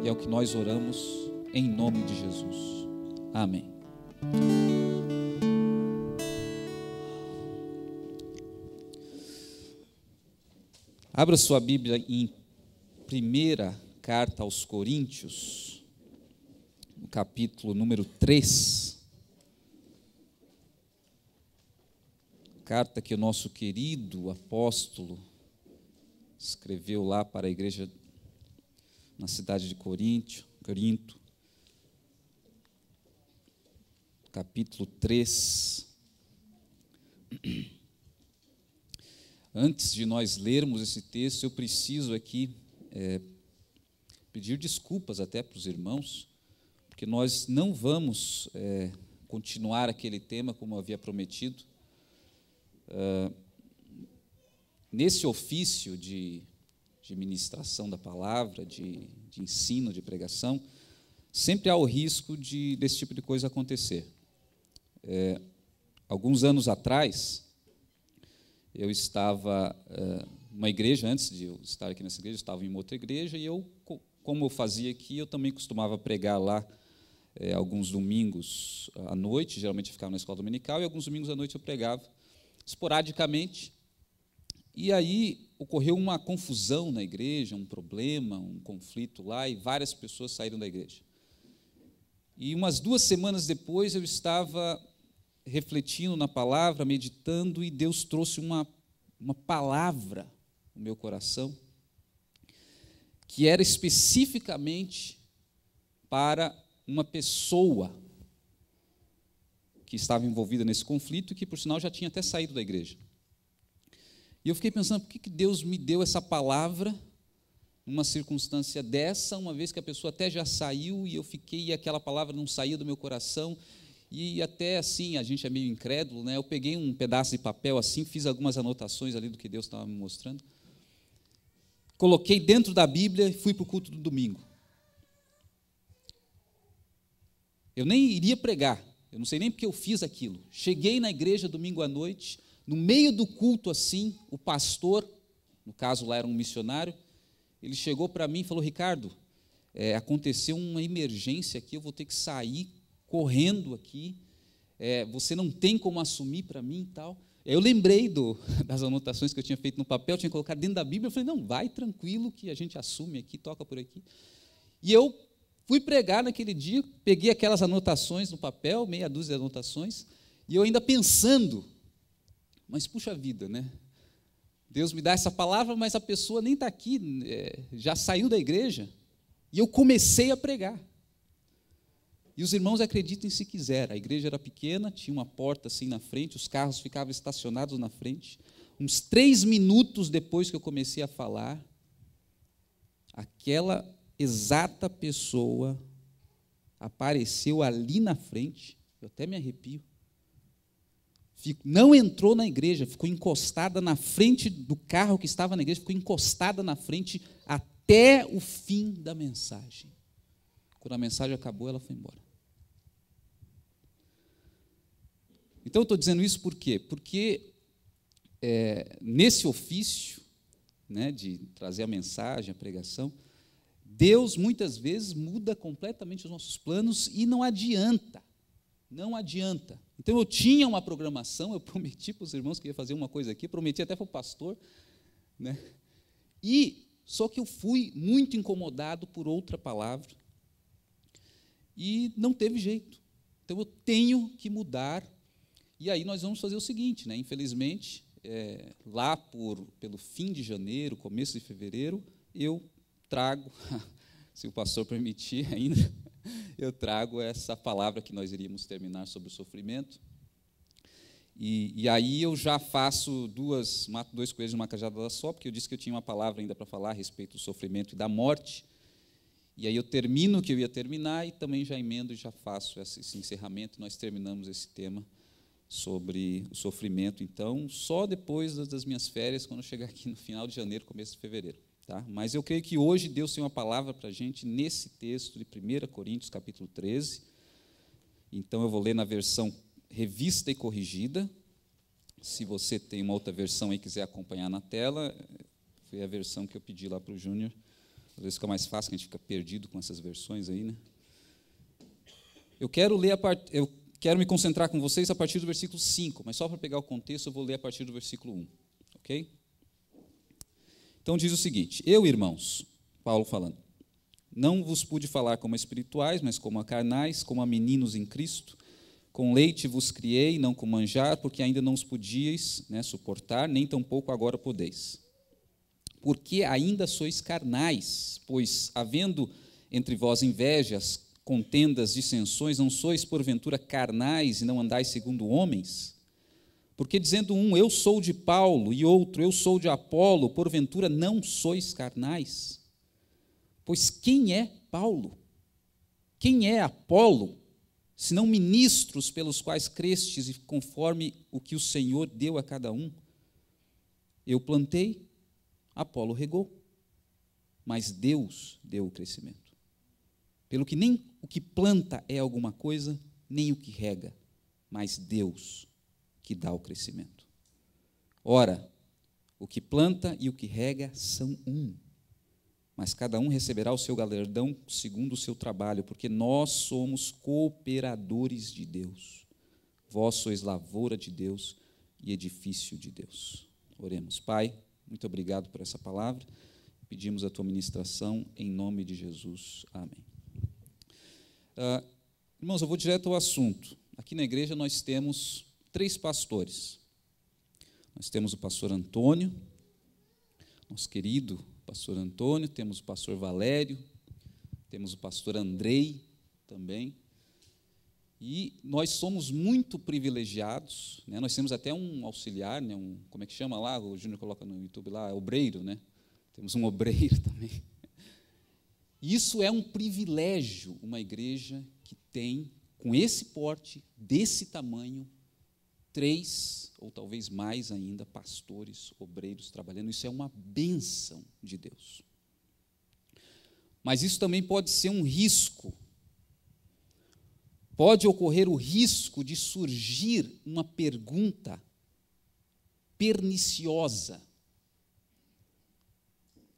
E é o que nós oramos em nome de Jesus. Amém. Abra sua Bíblia em primeira carta aos Coríntios, no capítulo número 3. Carta que o nosso querido apóstolo escreveu lá para a igreja na cidade de Corinto, capítulo 3. Antes de nós lermos esse texto, eu preciso aqui pedir desculpas até para os irmãos, porque nós não vamos continuar aquele tema como eu havia prometido. Nesse ofício de ministração da palavra, de ensino, de pregação, sempre há o risco desse tipo de coisa acontecer. Alguns anos atrás, eu estava numa igreja, antes de eu estar aqui nessa igreja, eu estava em uma outra igreja, e como eu fazia aqui, eu também costumava pregar lá alguns domingos à noite, geralmente eu ficava na escola dominical, e alguns domingos à noite eu pregava esporadicamente. E aí ocorreu uma confusão na igreja, um problema, um conflito lá, e várias pessoas saíram da igreja. E umas 2 semanas depois eu estava refletindo na palavra, meditando, e Deus trouxe uma palavra no meu coração, que era especificamente para uma pessoa que estava envolvida nesse conflito e que, por sinal, já tinha até saído da igreja. E eu fiquei pensando, por que Deus me deu essa palavra numa circunstância dessa, uma vez que a pessoa até já saiu, e aquela palavra não saía do meu coração, e até assim, a gente é meio incrédulo, né? Eu peguei um pedaço de papel assim, fiz algumas anotações ali do que Deus estava me mostrando, coloquei dentro da Bíblia e fui para o culto do domingo. Eu nem iria pregar, eu não sei nem porque eu fiz aquilo. Cheguei na igreja domingo à noite, no meio do culto assim, o pastor, no caso lá era um missionário, ele chegou para mim e falou: Ricardo, aconteceu uma emergência aqui, eu vou ter que sair correndo aqui, você não tem como assumir para mim e tal. Eu lembrei das anotações que eu tinha feito no papel, tinha colocado dentro da Bíblia, eu falei: não, vai tranquilo que a gente assume aqui, toca por aqui. E eu fui pregar naquele dia, peguei aquelas anotações no papel, meia dúzia de anotações, e eu ainda pensando, mas puxa vida, né? Deus me dá essa palavra, mas a pessoa nem está aqui, já saiu da igreja, e eu comecei a pregar. E os irmãos acreditem se quiser, a igreja era pequena, tinha uma porta assim na frente, os carros ficavam estacionados na frente. Uns 3 minutos depois que eu comecei a falar, aquela exata pessoa apareceu ali na frente, eu até me arrepio, não entrou na igreja, ficou encostada na frente do carro que estava na igreja, ficou encostada na frente até o fim da mensagem. Quando a mensagem acabou, ela foi embora. Então, eu estou dizendo isso por quê? Porque nesse ofício, né, de trazer a mensagem, a pregação, Deus muitas vezes muda completamente os nossos planos e não adianta. Não adianta. Então, eu tinha uma programação, eu prometi para os irmãos que ia fazer uma coisa aqui, prometi até para o pastor, né? Só que eu fui muito incomodado por outra palavra, e não teve jeito. Então, eu tenho que mudar. E aí nós vamos fazer o seguinte, né? Infelizmente, lá pelo fim de janeiro, começo de fevereiro, eu trago, se o pastor permitir ainda, eu trago essa palavra que nós iríamos terminar sobre o sofrimento. E aí eu já mato 2 coelhos numa cajadada só, porque eu disse que eu tinha uma palavra ainda para falar a respeito do sofrimento e da morte. E aí eu termino o que eu ia terminar e também já emendo e já faço esse encerramento. Nós terminamos esse tema sobre o sofrimento, então, só depois das minhas férias, quando eu chegar aqui no final de janeiro, começo de fevereiro. Tá? Mas eu creio que hoje Deus tem uma palavra para a gente nesse texto de 1 Coríntios, capítulo 13. Então, eu vou ler na versão revista e corrigida. Se você tem uma outra versão e quiser acompanhar na tela, foi a versão que eu pedi lá para o Júnior Às vezes fica mais fácil, que a gente fica perdido com essas versões aí, né? Eu quero me concentrar com vocês a partir do versículo 5, mas só para pegar o contexto, eu vou ler a partir do versículo 1, ok? Então diz o seguinte: eu, irmãos, Paulo falando, não vos pude falar como a espirituais, mas como a carnais, como a meninos em Cristo. Com leite vos criei, não com manjar, porque ainda não os podíeis, né, suportar, nem tampouco agora podeis. Porque ainda sois carnais, pois, havendo entre vós invejas, contendas, dissensões, não sois porventura carnais e não andais segundo homens? Porque dizendo um, eu sou de Paulo, e outro, eu sou de Apolo, porventura não sois carnais? Pois quem é Paulo? Quem é Apolo? Senão ministros pelos quais crestes, e conforme o que o Senhor deu a cada um? Eu plantei, Apolo regou, mas Deus deu o crescimento. Pelo que nem o que planta é alguma coisa, nem o que rega, mas Deus que dá o crescimento. Ora, o que planta e o que rega são um, mas cada um receberá o seu galardão segundo o seu trabalho, porque nós somos cooperadores de Deus. Vós sois lavoura de Deus e edifício de Deus. Oremos. Pai, muito obrigado por essa palavra. Pedimos a tua ministração em nome de Jesus. Amém. Irmãos, eu vou direto ao assunto. Aqui na igreja nós temos 3 pastores. Nós temos o pastor Antônio, nosso querido pastor Antônio, temos o pastor Valério, temos o pastor Andrei também, e nós somos muito privilegiados, né? Nós temos até um auxiliar, né? Como é que chama lá, o Júnior coloca no YouTube lá, obreiro, né? Temos um obreiro também. Isso é um privilégio, uma igreja que tem, com esse porte, desse tamanho, 3, ou talvez mais ainda, pastores, obreiros trabalhando. Isso é uma bênção de Deus. Mas isso também pode ser um risco. Pode ocorrer o risco de surgir uma pergunta perniciosa,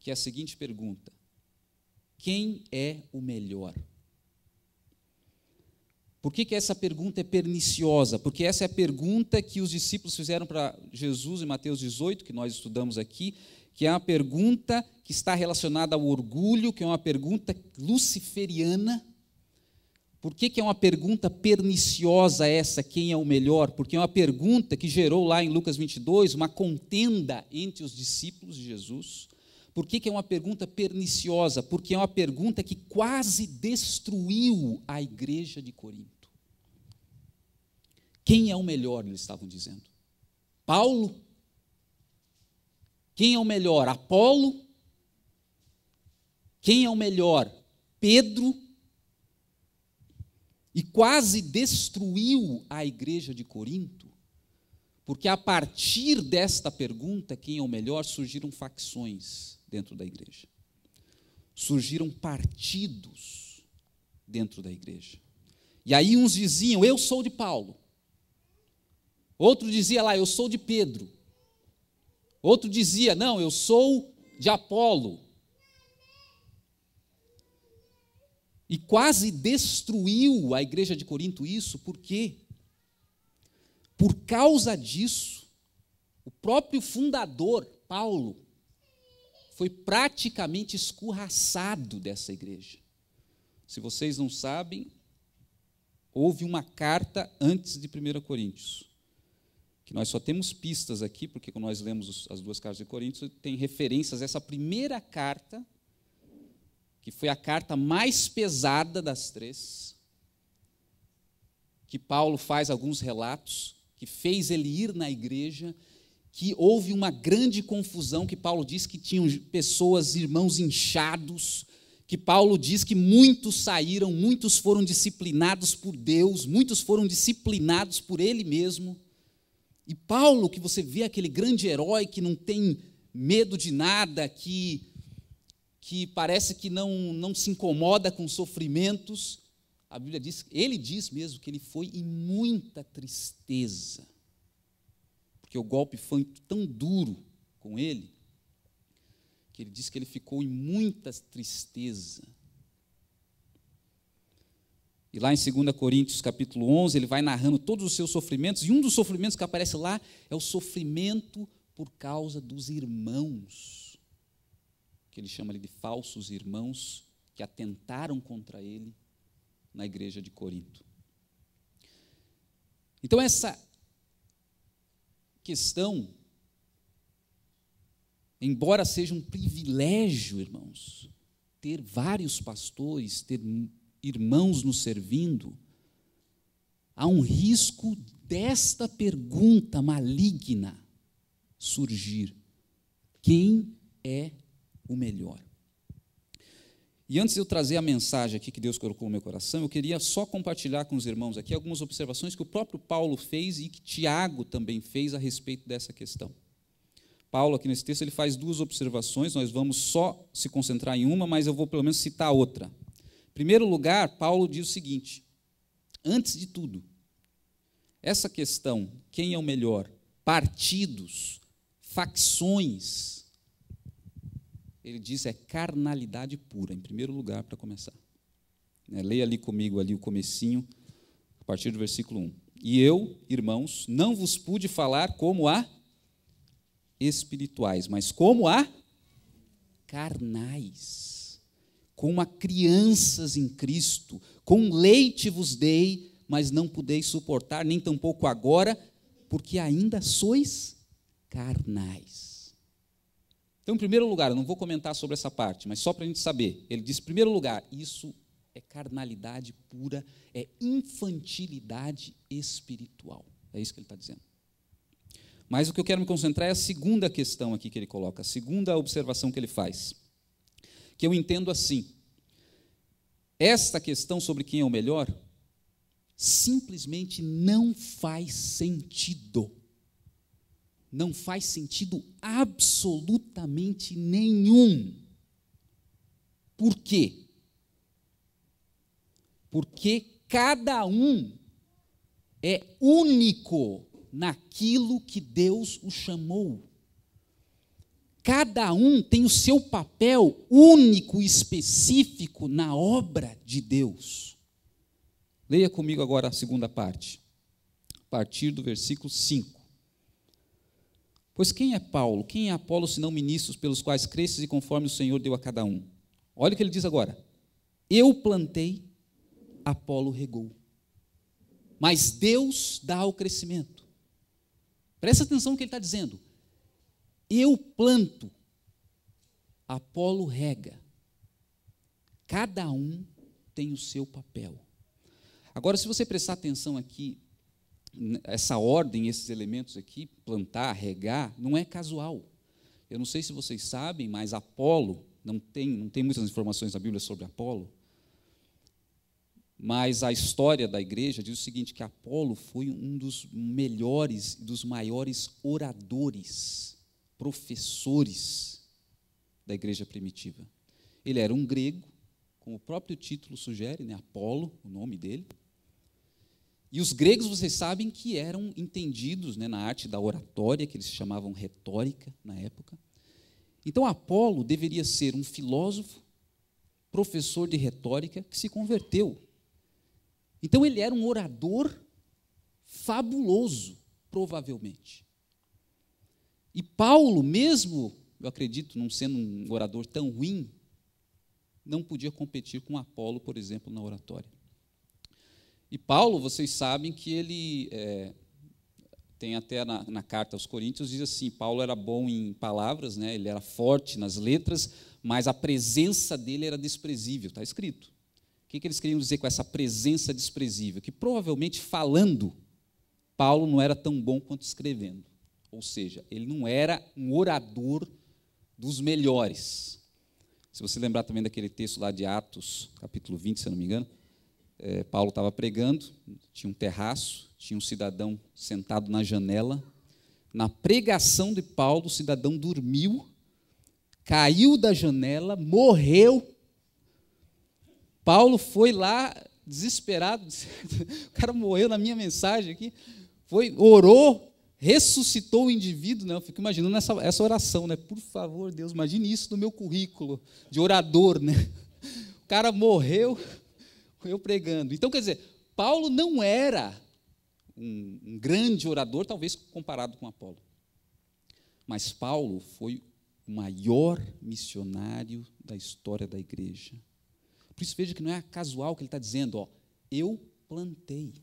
que é a seguinte pergunta: quem é o melhor? Por que essa pergunta é perniciosa? Porque essa é a pergunta que os discípulos fizeram para Jesus em Mateus 18, que nós estudamos aqui, que é uma pergunta que está relacionada ao orgulho, que é uma pergunta luciferiana. Por que é uma pergunta perniciosa essa, quem é o melhor? Porque é uma pergunta que gerou lá em Lucas 22 uma contenda entre os discípulos de Jesus. Por que é uma pergunta perniciosa? Porque é uma pergunta que quase destruiu a igreja de Corinto. Quem é o melhor, eles estavam dizendo? Paulo? Quem é o melhor? Apolo? Quem é o melhor? Pedro? E quase destruiu a igreja de Corinto, porque a partir desta pergunta, quem é o melhor, surgiram facções dentro da igreja. Surgiram partidos dentro da igreja. E aí uns diziam, eu sou de Paulo. Outro dizia lá, eu sou de Pedro. Outro dizia, não, eu sou de Apolo. E quase destruiu a igreja de Corinto isso, por quê? Por causa disso, o próprio fundador, Paulo, foi praticamente escorraçado dessa igreja. Se vocês não sabem, houve uma carta antes de 1 Coríntios, que nós só temos pistas aqui, porque quando nós lemos as 2 cartas de Coríntios, tem referências a essa primeira carta, que foi a carta mais pesada das 3, que Paulo faz alguns relatos, que fez ele ir na igreja, que houve uma grande confusão, que Paulo diz que tinham pessoas, irmãos inchados, que Paulo diz que muitos saíram, muitos foram disciplinados por Deus, muitos foram disciplinados por ele mesmo. E Paulo, que você vê aquele grande herói que não tem medo de nada, que parece que não se incomoda com sofrimentos, a Bíblia diz, ele diz mesmo que ele foi em muita tristeza, porque o golpe foi tão duro com ele, que ele diz que ele ficou em muita tristeza. E lá em 2 Coríntios, capítulo 11, ele vai narrando todos os seus sofrimentos, e um dos sofrimentos que aparece lá é o sofrimento por causa dos irmãos, que ele chama ali de falsos irmãos, que atentaram contra ele na igreja de Corinto. Então, essa questão, embora seja um privilégio, irmãos, ter vários pastores, ter irmãos nos servindo, há um risco desta pergunta maligna surgir: quem é o melhor? E antes de eu trazer a mensagem aqui que Deus colocou no meu coração, eu queria só compartilhar com os irmãos aqui algumas observações que o próprio Paulo fez e que Tiago também fez a respeito dessa questão. Paulo, aqui nesse texto, ele faz duas observações, nós vamos só se concentrar em uma, mas eu vou pelo menos citar outra. Em primeiro lugar, Paulo diz o seguinte: antes de tudo, essa questão, quem é o melhor, partidos, facções, ele diz é carnalidade pura, em primeiro lugar, para começar. Leia ali comigo ali o comecinho, a partir do versículo 1. E eu, irmãos, não vos pude falar como a espirituais, mas como a carnais, como a crianças em Cristo. Com leite vos dei, mas não podeis suportar, nem tampouco agora, porque ainda sois carnais. Então, em primeiro lugar, eu não vou comentar sobre essa parte, mas só para a gente saber, ele diz, em primeiro lugar, isso é carnalidade pura, é infantilidade espiritual. É isso que ele está dizendo. Mas o que eu quero me concentrar é a segunda questão aqui que ele coloca, a segunda observação que ele faz, que eu entendo assim: esta questão sobre quem é o melhor simplesmente não faz sentido. Não faz sentido absolutamente nenhum. Por quê? Porque cada um é único naquilo que Deus o chamou. Cada um tem o seu papel único e específico na obra de Deus. Leia comigo agora a segunda parte, a partir do versículo 5. Pois quem é Paulo, quem é Apolo, senão ministros pelos quais cresces e conforme o Senhor deu a cada um? Olha o que ele diz agora: eu plantei, Apolo regou, mas Deus dá o crescimento. Presta atenção no que ele está dizendo. Eu planto, Apolo rega. Cada um tem o seu papel. Agora, se você prestar atenção aqui, essa ordem, esses elementos aqui, plantar, regar, não é casual. Eu não sei se vocês sabem, mas Apolo, não tem muitas informações na Bíblia sobre Apolo, mas a história da igreja diz o seguinte, que Apolo foi um dos melhores, dos maiores oradores, professores da igreja primitiva. Ele era um grego, como o próprio título sugere, né? Apolo, o nome dele. E os gregos, vocês sabem que eram entendidos, né, na arte da oratória, que eles chamavam retórica na época. Então, Apolo deveria ser um filósofo, professor de retórica, que se converteu. Então, ele era um orador fabuloso, provavelmente. E Paulo, mesmo, eu acredito, não sendo um orador tão ruim, não podia competir com Apolo, por exemplo, na oratória. E Paulo, vocês sabem que ele, tem até na carta aos Coríntios, diz assim, Paulo era bom em palavras, né, ele era forte nas letras, mas a presença dele era desprezível, está escrito. O que eles queriam dizer com essa presença desprezível? Que provavelmente falando, Paulo não era tão bom quanto escrevendo. Ou seja, ele não era um orador dos melhores. Se você lembrar também daquele texto lá de Atos, capítulo 20, se eu não me engano, Paulo estava pregando, tinha um terraço, tinha um cidadão sentado na janela. Na pregação de Paulo, o cidadão dormiu, caiu da janela, morreu. Paulo foi lá, desesperado, o cara morreu na minha mensagem aqui, orou, ressuscitou o indivíduo, né? Eu fico imaginando essa oração, né? Por favor, Deus, imagine isso no meu currículo de orador, né? O cara morreu, eu pregando. Então, quer dizer, Paulo não era um grande orador, talvez comparado com Apolo. Mas Paulo foi o maior missionário da história da igreja. Por isso, veja que não é casual que ele está dizendo, ó, eu plantei.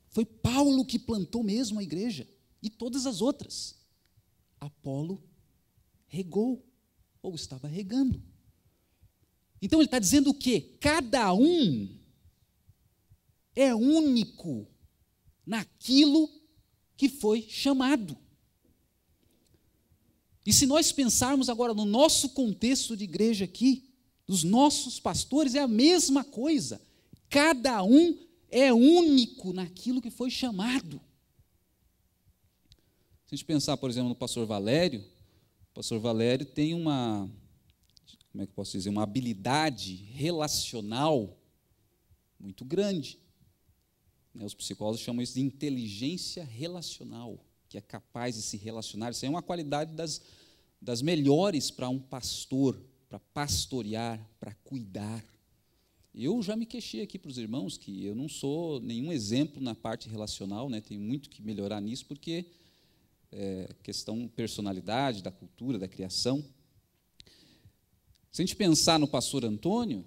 Foi Paulo que plantou mesmo a igreja, e todas as outras. Apolo regou, ou estava regando. Então ele está dizendo o quê? Cada um é único naquilo que foi chamado. E se nós pensarmos agora no nosso contexto de igreja aqui, dos nossos pastores, é a mesma coisa. Cada um é único naquilo que foi chamado. Se a gente pensar, por exemplo, no pastor Valério, o pastor Valério tem uma, como é que eu posso dizer, uma habilidade relacional muito grande. Os psicólogos chamam isso de inteligência relacional, que é capaz de se relacionar. Isso é uma qualidade das melhores para um pastor, para pastorear, para cuidar. Eu já me queixei aqui para os irmãos que eu não sou nenhum exemplo na parte relacional, né? Tenho muito que melhorar nisso, porque questão personalidade, da cultura, da criação. Se a gente pensar no pastor Antônio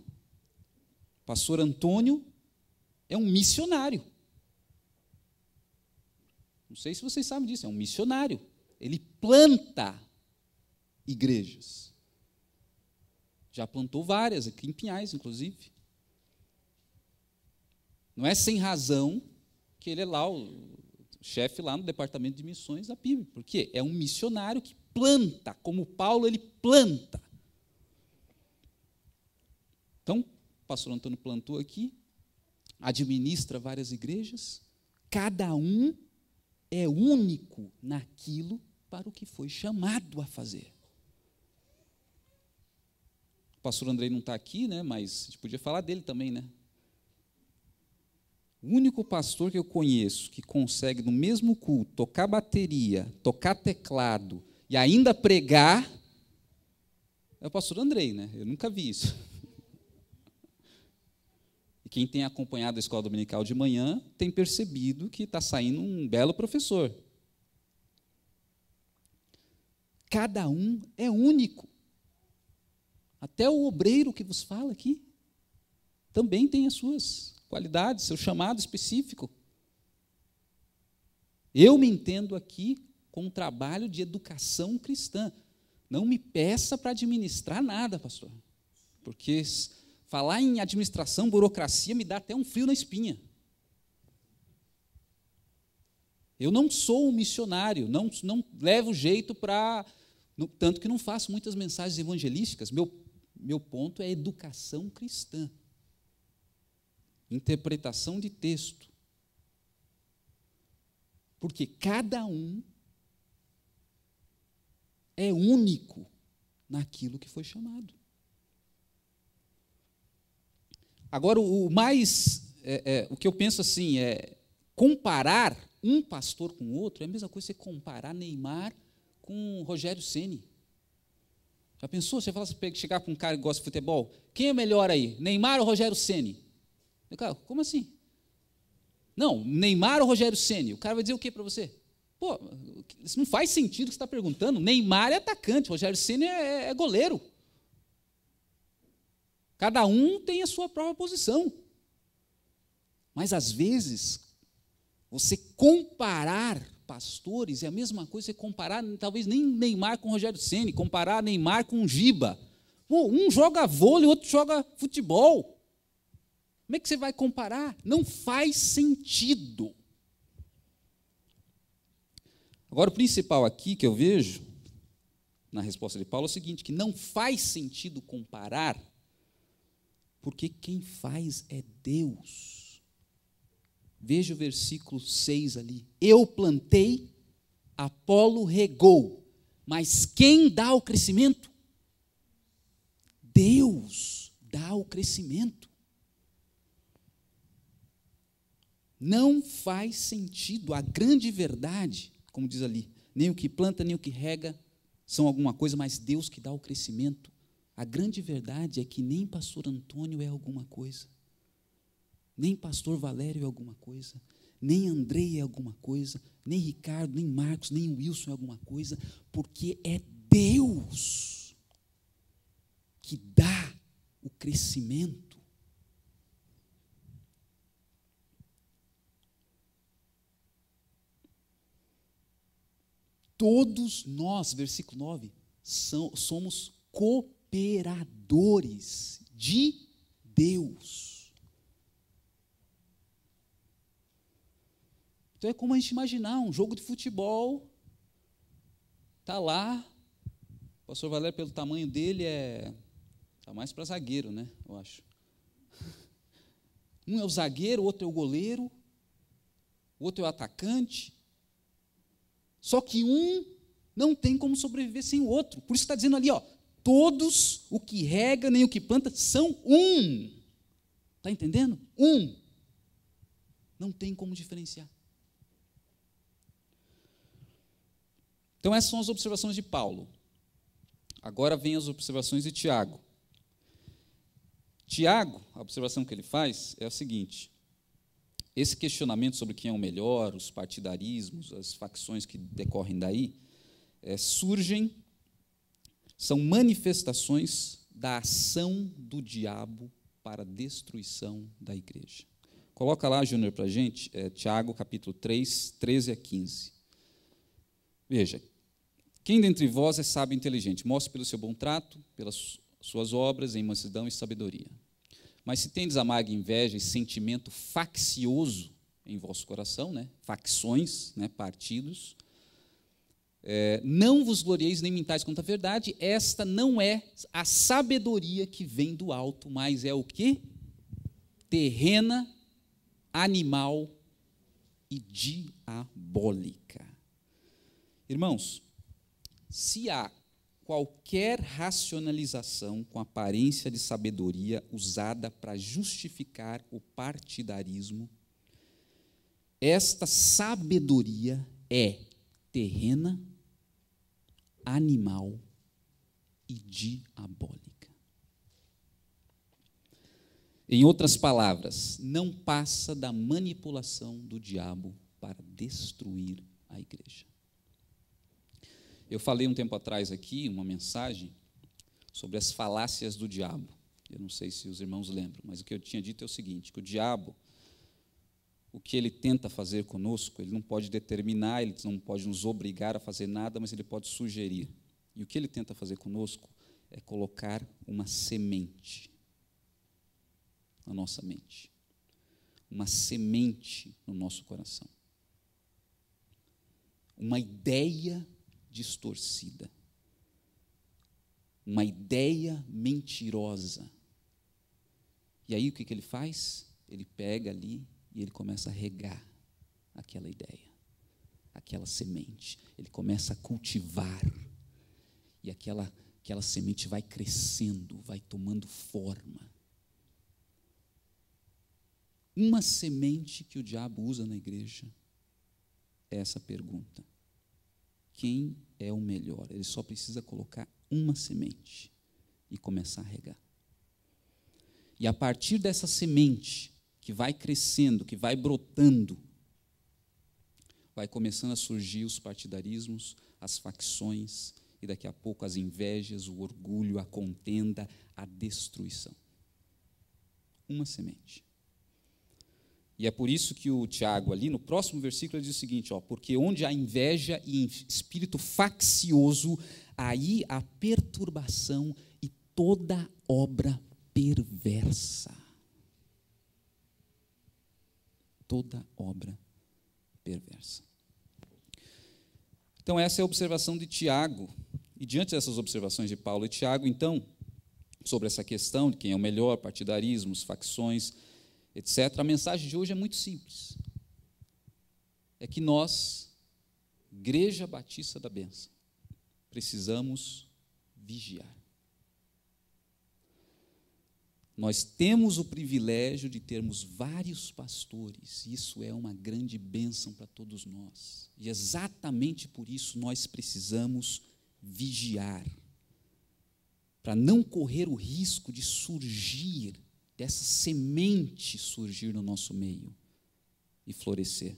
é um missionário. Não sei se vocês sabem disso, é um missionário. Ele planta igrejas. Já plantou várias, aqui em Pinhais, inclusive. Não é sem razão que ele é lá o chefe lá no departamento de missões da PIB, porque é um missionário que planta, como Paulo, ele planta. Então, o pastor Antônio plantou aqui, administra várias igrejas, cada um é único naquilo para o que foi chamado a fazer. O pastor Andrei não está aqui, né, mas a gente podia falar dele também, né? O único pastor que eu conheço que consegue, no mesmo culto, tocar bateria, tocar teclado e ainda pregar, é o pastor Andrei, né? Eu nunca vi isso. E quem tem acompanhado a escola dominical de manhã tem percebido que está saindo um belo professor. Cada um é único. Até o obreiro que vos fala aqui também tem as suas qualidades, seu chamado específico. Eu me entendo aqui com um trabalho de educação cristã. Não me peça para administrar nada, pastor, porque falar em administração, burocracia, me dá até um frio na espinha. Eu não sou um missionário, não levo jeito para... Tanto que não faço muitas mensagens evangelísticas. Meu ponto é educação cristã. Interpretação de texto. Porque cada um é único naquilo que foi chamado. Agora, o que eu penso assim é comparar um pastor com o outro é a mesma coisa que você comparar Neymar com Rogério Ceni. Já pensou? Você fala, chegar para um cara que gosta de futebol, quem é melhor aí, Neymar ou Rogério Ceni? Cara, como assim? Não, Neymar ou Rogério Ceni? O cara vai dizer o que para você? Pô, isso não faz sentido o que você está perguntando. Neymar é atacante, Rogério Ceni é goleiro. Cada um tem a sua própria posição. Mas, às vezes, você comparar pastores é a mesma coisa que você comparar, talvez nem Neymar com Rogério Ceni, comparar Neymar com Giba. Pô, um joga vôlei, o outro joga futebol. Como é que você vai comparar? Não faz sentido. Agora, o principal aqui que eu vejo, na resposta de Paulo, é o seguinte, que não faz sentido comparar, porque quem faz é Deus. Veja o versículo 6 ali. Eu plantei, Apolo regou, mas quem dá o crescimento? Deus dá o crescimento. Não faz sentido. A grande verdade, como diz ali, nem o que planta, nem o que rega são alguma coisa, mas Deus que dá o crescimento. A grande verdade é que nem pastor Antônio é alguma coisa, nem pastor Valério é alguma coisa, nem Andrei é alguma coisa, nem Ricardo, nem Marcos, nem Wilson é alguma coisa, porque é Deus que dá o crescimento. Todos nós, versículo 9, somos cooperadores de Deus. Então é como a gente imaginar um jogo de futebol, está lá, o pastor Valério, pelo tamanho dele, está mais para zagueiro, né? Eu acho. Um é o zagueiro, o outro é o goleiro, o outro é o atacante. Só que um não tem como sobreviver sem o outro. Por isso está dizendo ali, ó, todos, o que rega nem o que planta, são um. Está entendendo? Um. Não tem como diferenciar. Então, essas são as observações de Paulo. Agora vem as observações de Tiago. Tiago, a observação que ele faz é a seguinte: esse questionamento sobre quem é o melhor, os partidarismos, as facções que decorrem daí, são manifestações da ação do diabo para a destruição da igreja. Coloca lá, Júnior, para a gente, Tiago, capítulo 3, 13 a 15. Veja, quem dentre vós é sábio e inteligente? Mostre pelo seu bom trato, pelas suas obras, em mansidão e sabedoria. Mas se tendes amarga inveja e sentimento faccioso em vosso coração, né, facções, né, partidos, não vos glorieis nem mintais contra a verdade, esta não é a sabedoria que vem do alto, mas é o quê? Terrena, animal e diabólica. Irmãos, se há qualquer racionalização com aparência de sabedoria usada para justificar o partidarismo, esta sabedoria é terrena, animal e diabólica. Em outras palavras, não passa da manipulação do diabo para destruir a igreja. Eu falei um tempo atrás aqui, uma mensagem, sobre as falácias do diabo. Eu não sei se os irmãos lembram, mas o que eu tinha dito é o seguinte, que o diabo, o que ele tenta fazer conosco, ele não pode determinar, ele não pode nos obrigar a fazer nada, mas ele pode sugerir. E o que ele tenta fazer conosco é colocar uma semente na nossa mente, uma semente no nosso coração, uma ideia distorcida, uma ideia mentirosa. E aí o que ele faz? Ele pega ali e ele começa a regar aquela ideia, aquela semente. Ele começa a cultivar. E aquela semente vai crescendo, vai tomando forma. Uma semente que o diabo usa na igreja é essa pergunta: quem é o melhor? Ele só precisa colocar uma semente e começar a regar. E a partir dessa semente, que vai crescendo, que vai brotando, vai começando a surgir os partidarismos, as facções, e daqui a pouco as invejas, o orgulho, a contenda, a destruição. Uma semente. E é por isso que o Tiago, ali no próximo versículo, ele diz o seguinte, porque onde há inveja e espírito faccioso, aí há perturbação e toda obra perversa. Toda obra perversa. Então, essa é a observação de Tiago. E diante dessas observações de Paulo e Tiago, então, sobre essa questão de quem é o melhor, partidarismos, facções, etc., a mensagem de hoje é muito simples. É que nós, Igreja Batista da Bênção, precisamos vigiar. nós temos o privilégio de termos vários pastores. Isso é uma grande bênção para todos nós. E exatamente por isso nós precisamos vigiar, para não correr o risco de surgir, dessa semente surgir no nosso meio e florescer.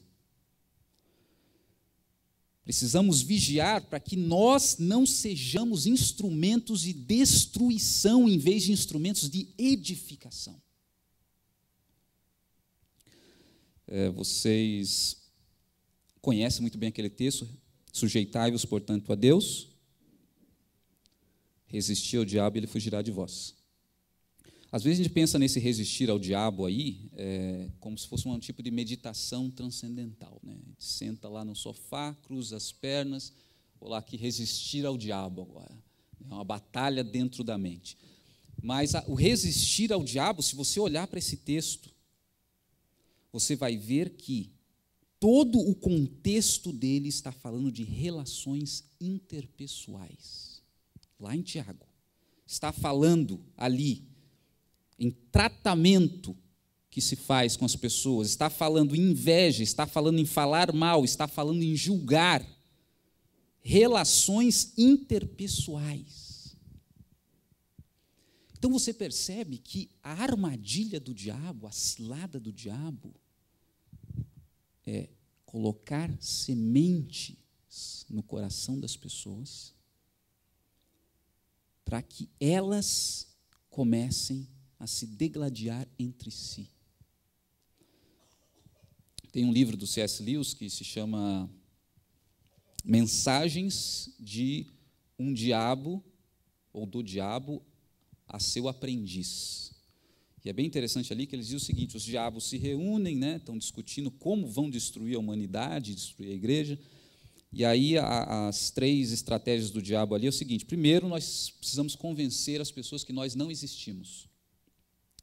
Precisamos vigiar para que nós não sejamos instrumentos de destruição em vez de instrumentos de edificação. Vocês conhecem muito bem aquele texto, sujeitai-vos, portanto, a Deus, resistir ao diabo e ele fugirá de vós. Às vezes a gente pensa nesse resistir ao diabo aí, como se fosse um tipo de meditação transcendental, né? A gente senta lá no sofá, cruza as pernas, vou lá aqui resistir ao diabo agora. É uma batalha dentro da mente. Mas o resistir ao diabo, se você olhar para esse texto, você vai ver que todo o contexto dele está falando de relações interpessoais. Lá em Tiago, está falando ali em tratamento que se faz com as pessoas, está falando em inveja, está falando em falar mal, está falando em julgar. Relações interpessoais. Então você percebe que a armadilha do diabo, a cilada do diabo, é colocar sementes no coração das pessoas para que elas comecem a se degladiar entre si. Tem um livro do C.S. Lewis que se chama Mensagens de um Diabo, ou do Diabo, a seu aprendiz. E é bem interessante ali que eles dizem o seguinte: os diabos se reúnem, né, estão discutindo como vão destruir a humanidade, destruir a igreja. E aí as 3 estratégias do diabo ali é o seguinte: primeiro, nós precisamos convencer as pessoas que nós não existimos.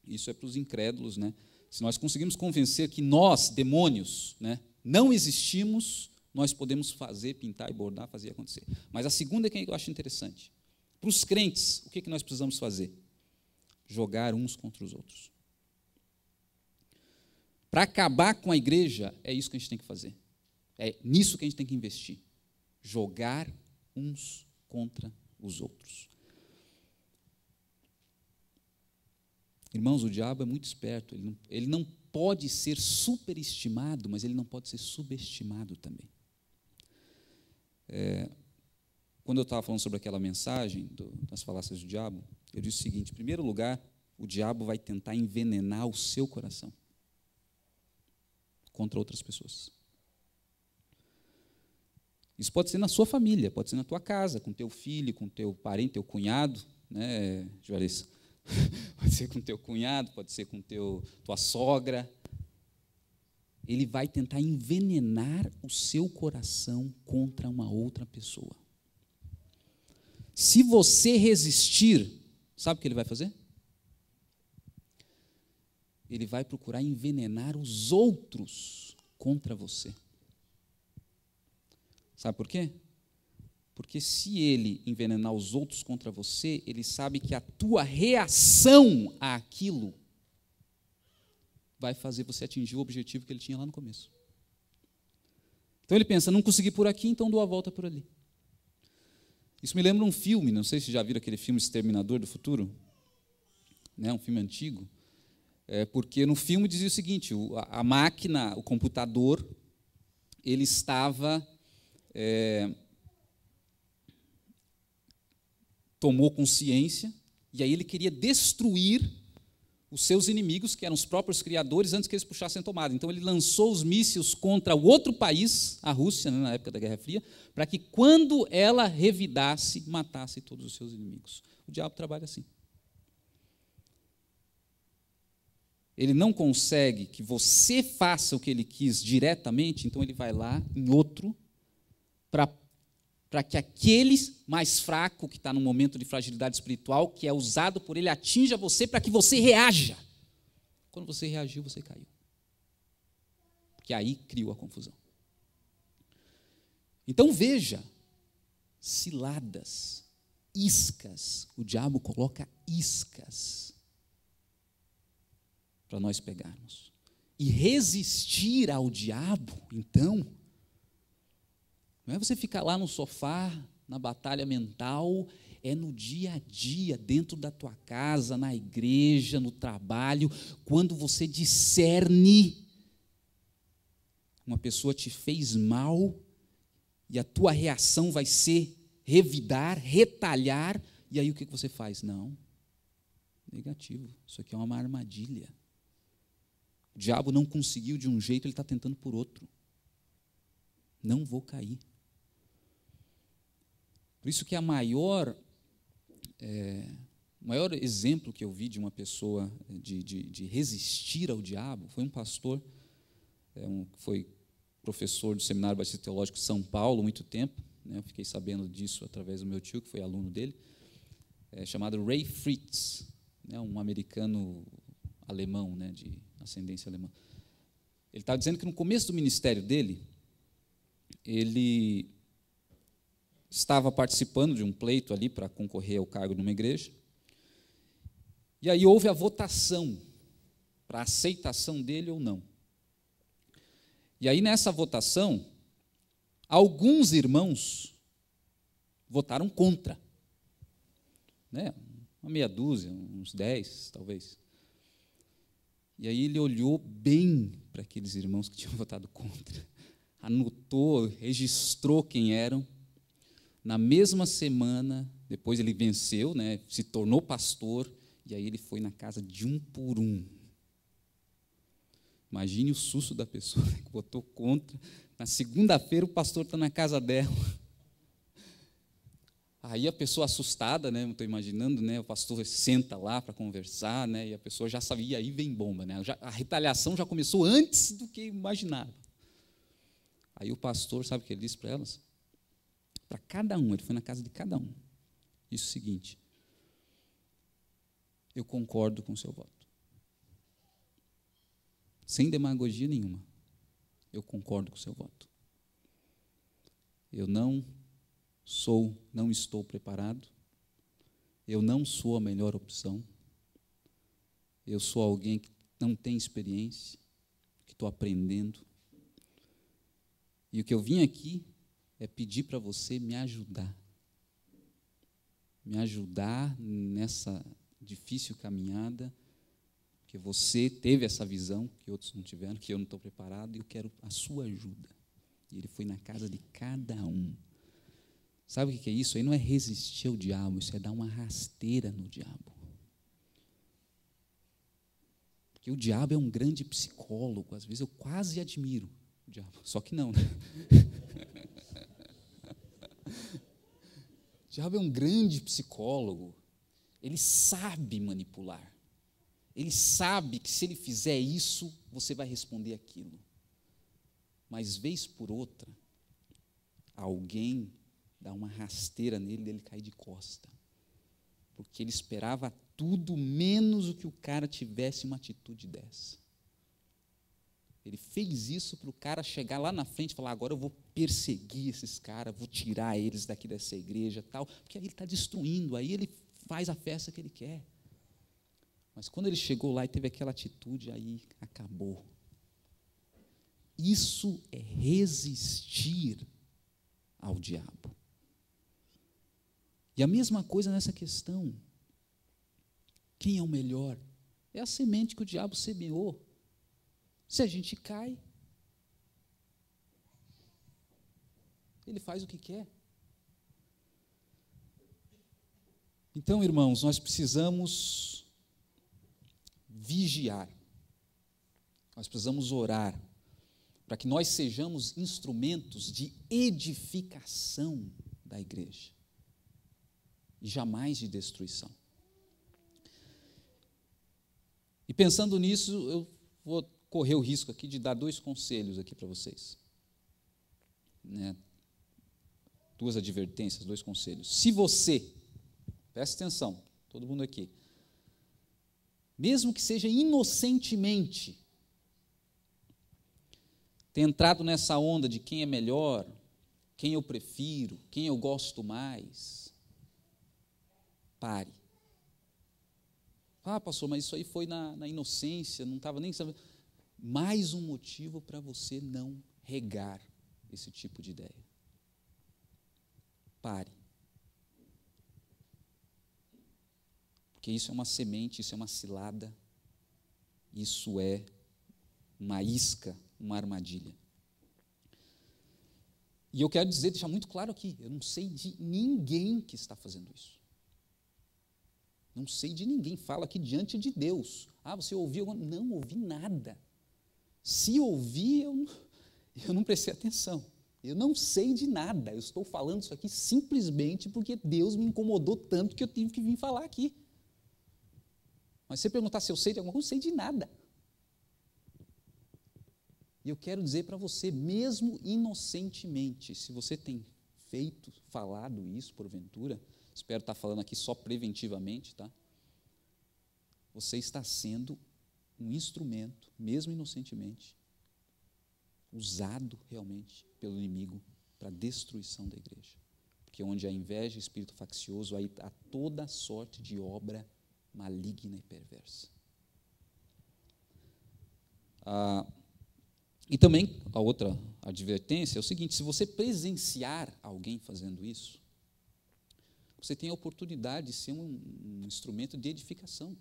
Isso é para os incrédulos, né? Se nós conseguimos convencer que nós, demônios, né, não existimos, nós podemos fazer, pintar e bordar, fazer acontecer. Mas a segunda é que eu acho interessante. Para os crentes, o que nós precisamos fazer? Jogar uns contra os outros. Para acabar com a igreja, é isso que a gente tem que fazer. É nisso que a gente tem que investir. Jogar uns contra os outros. Irmãos, o diabo é muito esperto. Ele não pode ser superestimado, mas ele não pode ser subestimado também. Quando eu estava falando sobre aquela mensagem das falácias do diabo, eu disse o seguinte: em primeiro lugar, o diabo vai tentar envenenar o seu coração contra outras pessoas. Isso pode ser na sua família, pode ser na tua casa, com teu filho, com teu parente, teu cunhado, né, Juarez? Pode ser com teu cunhado, pode ser com tua sogra. Ele vai tentar envenenar o seu coração contra uma outra pessoa. Se você resistir, sabe o que ele vai fazer? Ele vai procurar envenenar os outros contra você. Sabe por quê? Porque se ele envenenar os outros contra você, ele sabe que a tua reação àquilo vai fazer você atingir o objetivo que ele tinha lá no começo. Então ele pensa: não consegui por aqui, então dou a volta por ali. Isso me lembra um filme, não sei se já viram aquele filme Exterminador do Futuro, né, um filme antigo, porque no filme dizia o seguinte: a máquina, o computador, ele estava... tomou consciência, e aí ele queria destruir os seus inimigos, que eram os próprios criadores, antes que eles puxassem a tomada. Então ele lançou os mísseis contra o outro país, a Rússia, né, na época da Guerra Fria, para que quando ela revidasse, matasse todos os seus inimigos. O diabo trabalha assim. Ele não consegue que você faça o que ele quis diretamente, então ele vai lá em outro, para que aquele mais fraco, que está num momento de fragilidade espiritual, que é usado por ele, atinja você, para que você reaja. Quando você reagiu, você caiu. Porque aí criou a confusão. Então veja, ciladas, iscas, o diabo coloca iscas para nós pegarmos. E resistir ao diabo, então, não é você ficar lá no sofá, na batalha mental, é no dia a dia, dentro da tua casa, na igreja, no trabalho, quando você discerne, uma pessoa te fez mal, e a tua reação vai ser revidar, retalhar, e aí o que você faz? Não, negativo, isso aqui é uma armadilha. O diabo não conseguiu de um jeito, ele está tentando por outro. Não vou cair. Por isso que o maior exemplo que eu vi de uma pessoa de resistir ao diabo foi um pastor, que foi professor do Seminário Batista Teológico de São Paulo há muito tempo, né, eu fiquei sabendo disso através do meu tio, que foi aluno dele, chamado Ray Fritz, né, um americano alemão, né, de ascendência alemã. Ele estava dizendo que no começo do ministério dele, ele estava participando de um pleito ali para concorrer ao cargo numa igreja, e aí houve a votação para a aceitação dele ou não. E aí nessa votação, alguns irmãos votaram contra, né? Uma meia dúzia, uns 10 talvez. E aí ele olhou bem para aqueles irmãos que tinham votado contra, anotou, registrou quem eram. Na mesma semana, depois ele venceu, né, se tornou pastor, e aí ele foi na casa de um por um. Imagine o susto da pessoa que votou contra. Na segunda-feira o pastor está na casa dela. Aí a pessoa assustada, né, estou imaginando, né, o pastor senta lá para conversar, né, e a pessoa já sabia, aí vem bomba, né, a retaliação já começou antes do que imaginava. Aí o pastor, sabe o que ele disse para elas? Para cada um, ele foi na casa de cada um. Isso é o seguinte: eu concordo com o seu voto. Sem demagogia nenhuma. Eu concordo com o seu voto. Eu não estou preparado. Eu não sou a melhor opção. Eu sou alguém que não tem experiência, que estou aprendendo. E o que eu vim aqui é pedir para você me ajudar nessa difícil caminhada, que você teve essa visão, que outros não tiveram, que eu não estou preparado, e eu quero a sua ajuda. E ele foi na casa de cada um. Sabe o que é isso? Aí não é resistir ao diabo, isso é dar uma rasteira no diabo. Porque o diabo é um grande psicólogo, às vezes eu quase admiro o diabo, só que não, né? O diabo é um grande psicólogo, ele sabe manipular, ele sabe que se ele fizer isso, você vai responder aquilo. Mas, vez por outra, alguém dá uma rasteira nele e ele cai de costa, porque ele esperava tudo menos o que o cara tivesse uma atitude dessa. Ele fez isso para o cara chegar lá na frente e falar: agora eu vou perseguir esses caras, vou tirar eles daqui dessa igreja, tal, porque aí ele está destruindo, aí ele faz a festa que ele quer. Mas quando ele chegou lá e teve aquela atitude, aí acabou. Isso é resistir ao diabo. E a mesma coisa nessa questão. Quem é o melhor? É a semente que o diabo semeou. Se a gente cai, ele faz o que quer. Então, irmãos, nós precisamos vigiar, nós precisamos orar, para que nós sejamos instrumentos de edificação da igreja, e jamais de destruição. E pensando nisso, eu vou correr o risco aqui de dar 2 conselhos aqui para vocês, né? 2 advertências, 2 conselhos. Se você, preste atenção, todo mundo aqui, mesmo que seja inocentemente, ter entrado nessa onda de quem é melhor, quem eu prefiro, quem eu gosto mais, pare. Ah, pastor, mas isso aí foi na inocência, não estava nem sabendo. Mais um motivo para você não regar esse tipo de ideia. Pare. Porque isso é uma semente, isso é uma cilada, isso é uma isca, uma armadilha. E eu quero dizer, deixar muito claro aqui, eu não sei de ninguém que está fazendo isso. Não sei de ninguém, fala aqui diante de Deus. Ah, você ouviu? Não ouvi nada. Se ouvi, eu não prestei atenção. Eu não sei de nada, eu estou falando isso aqui simplesmente porque Deus me incomodou tanto que eu tive que vir falar aqui. Mas se você perguntar se eu sei de alguma coisa, eu não sei de nada. E eu quero dizer para você, mesmo inocentemente, se você tem falado isso porventura, espero estar falando aqui só preventivamente, tá? Você está sendo um instrumento, mesmo inocentemente, usado realmente pelo inimigo para a destruição da igreja. Porque onde há inveja e espírito faccioso, aí há toda sorte de obra maligna e perversa. E também, a outra advertência é o seguinte, se você presenciar alguém fazendo isso, você tem a oportunidade de ser um instrumento de edificação.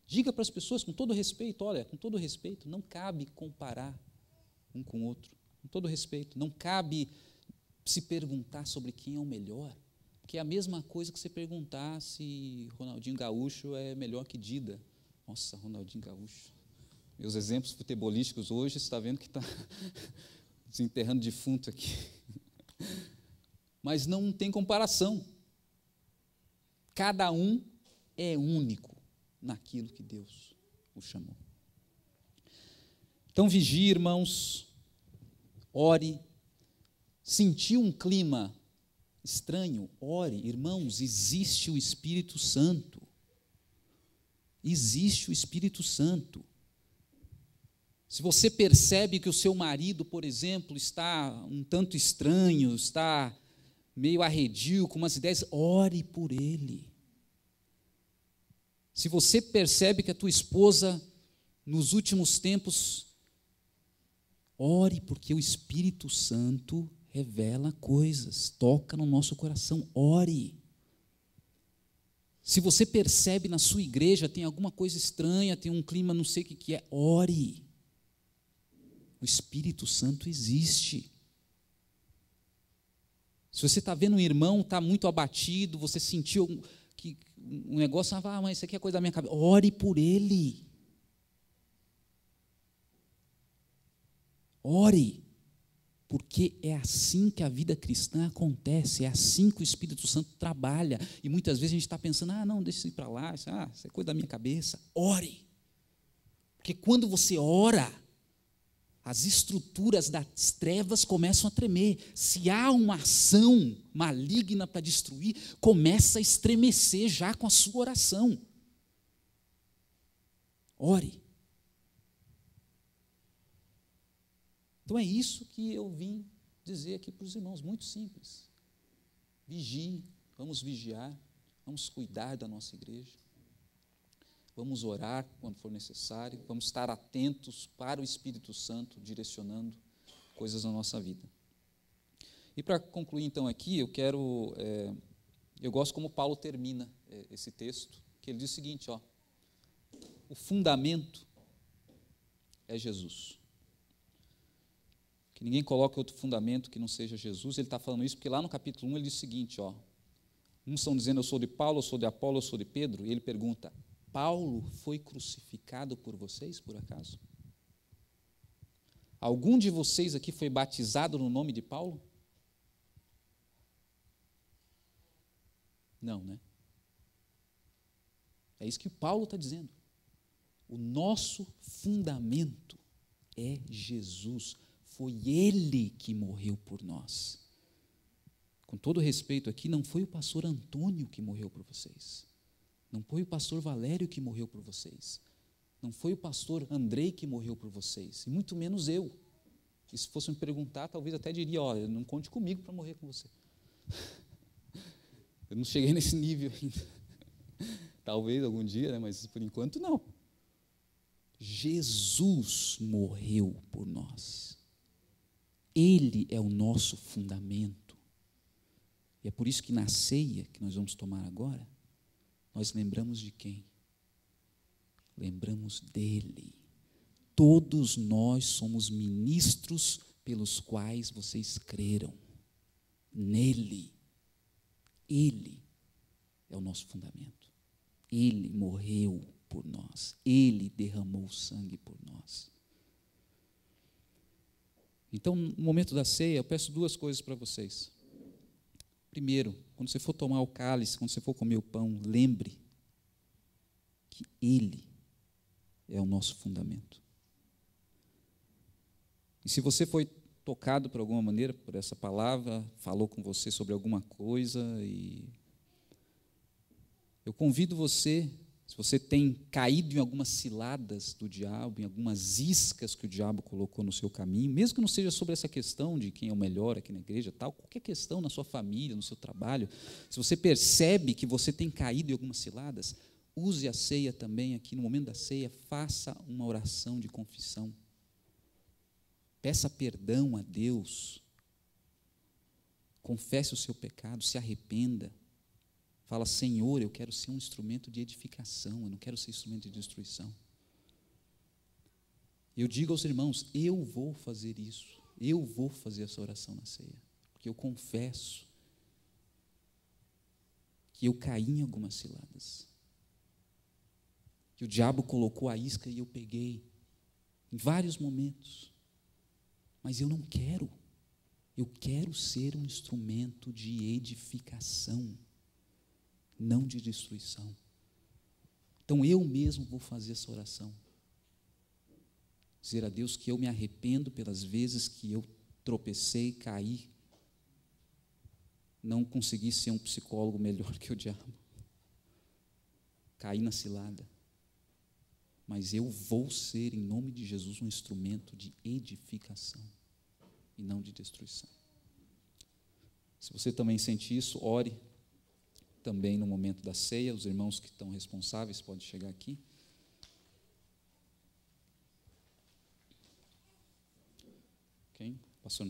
Diga para as pessoas com todo respeito, olha, com todo respeito, não cabe comparar um com o outro, com todo respeito, não cabe se perguntar sobre quem é o melhor, porque é a mesma coisa que você perguntar se Ronaldinho Gaúcho é melhor que Dida. Nossa, Ronaldinho Gaúcho. Meus exemplos futebolísticos hoje, você está vendo que está desenterrando defunto aqui. Mas não tem comparação. Cada um é único naquilo que Deus o chamou. Então vigie, irmãos, ore. Sentiu um clima estranho? Ore. Irmãos, existe o Espírito Santo. Existe o Espírito Santo. Se você percebe que o seu marido, por exemplo, está um tanto estranho, está meio arredio, com umas ideias, ore por ele. Se você percebe que a tua esposa, nos últimos tempos, ore, porque o Espírito Santo revela coisas, toca no nosso coração, ore. Se você percebe na sua igreja, tem alguma coisa estranha, tem um clima, não sei o que é, ore. O Espírito Santo existe. Se você está vendo um irmão, está muito abatido, você sentiu que um negócio, mas isso aqui é coisa da minha cabeça, ore por ele. Ore, porque é assim que a vida cristã acontece, é assim que o Espírito Santo trabalha, e muitas vezes a gente está pensando, não, deixa isso ir para lá, isso é coisa da minha cabeça. Ore, porque quando você ora, as estruturas das trevas começam a tremer. Se há uma ação maligna para destruir, começa a estremecer já com a sua oração. Ore. Então é isso que eu vim dizer aqui para os irmãos, muito simples. Vigie, vamos vigiar, vamos cuidar da nossa igreja. Vamos orar quando for necessário, vamos estar atentos para o Espírito Santo direcionando coisas na nossa vida. E para concluir então aqui, eu gosto como Paulo termina esse texto, que ele diz o seguinte, o fundamento é Jesus. Que ninguém coloque outro fundamento que não seja Jesus. Ele está falando isso porque lá no capítulo 1 ele diz o seguinte, uns estão dizendo eu sou de Paulo, eu sou de Apolo, eu sou de Pedro, e ele pergunta, Paulo foi crucificado por vocês, por acaso? Algum de vocês aqui foi batizado no nome de Paulo? Não, né? É isso que Paulo está dizendo. O nosso fundamento é Jesus. Foi Ele que morreu por nós. Com todo respeito aqui, não foi o pastor Antônio que morreu por vocês. Não foi o pastor Valério que morreu por vocês. Não foi o pastor Andrei que morreu por vocês. E muito menos eu. E se fosse me perguntar, talvez até diria, não conte comigo para morrer com você. Eu não cheguei nesse nível ainda. Talvez algum dia, né? Mas por enquanto não. Jesus morreu por nós. Ele é o nosso fundamento. E é por isso que na ceia que nós vamos tomar agora, nós lembramos de quem? Lembramos dele. Todos nós somos ministros pelos quais vocês creram. Nele. Ele é o nosso fundamento. Ele morreu por nós. Ele derramou sangue por nós. Então, no momento da ceia, eu peço duas coisas para vocês. Primeiro, quando você for tomar o cálice, quando você for comer o pão, lembre que Ele é o nosso fundamento. E se você foi tocado por alguma maneira por essa palavra, falou com você sobre alguma coisa, e eu convido você, se você tem caído em algumas ciladas do diabo, em algumas iscas que o diabo colocou no seu caminho, mesmo que não seja sobre essa questão de quem é o melhor aqui na igreja, tal, qualquer questão na sua família, no seu trabalho, se você percebe que você tem caído em algumas ciladas, use a ceia também aqui, no momento da ceia, faça uma oração de confissão. Peça perdão a Deus. Confesse o seu pecado, se arrependa. Fala, Senhor, eu quero ser um instrumento de edificação, eu não quero ser instrumento de destruição. Eu digo aos irmãos, eu vou fazer isso, eu vou fazer essa oração na ceia, porque eu confesso que eu caí em algumas ciladas, que o diabo colocou a isca e eu peguei, em vários momentos, mas eu não quero, eu quero ser um instrumento de edificação, não de destruição. Então eu mesmo vou fazer essa oração. Dizer a Deus que eu me arrependo pelas vezes que eu tropecei, caí, não consegui ser um psicólogo melhor que o diabo. Caí na cilada. Mas eu vou ser, em nome de Jesus, um instrumento de edificação e não de destruição. Se você também sente isso, ore também no momento da ceia. Os irmãos que estão responsáveis podem chegar aqui. Ok? Pastor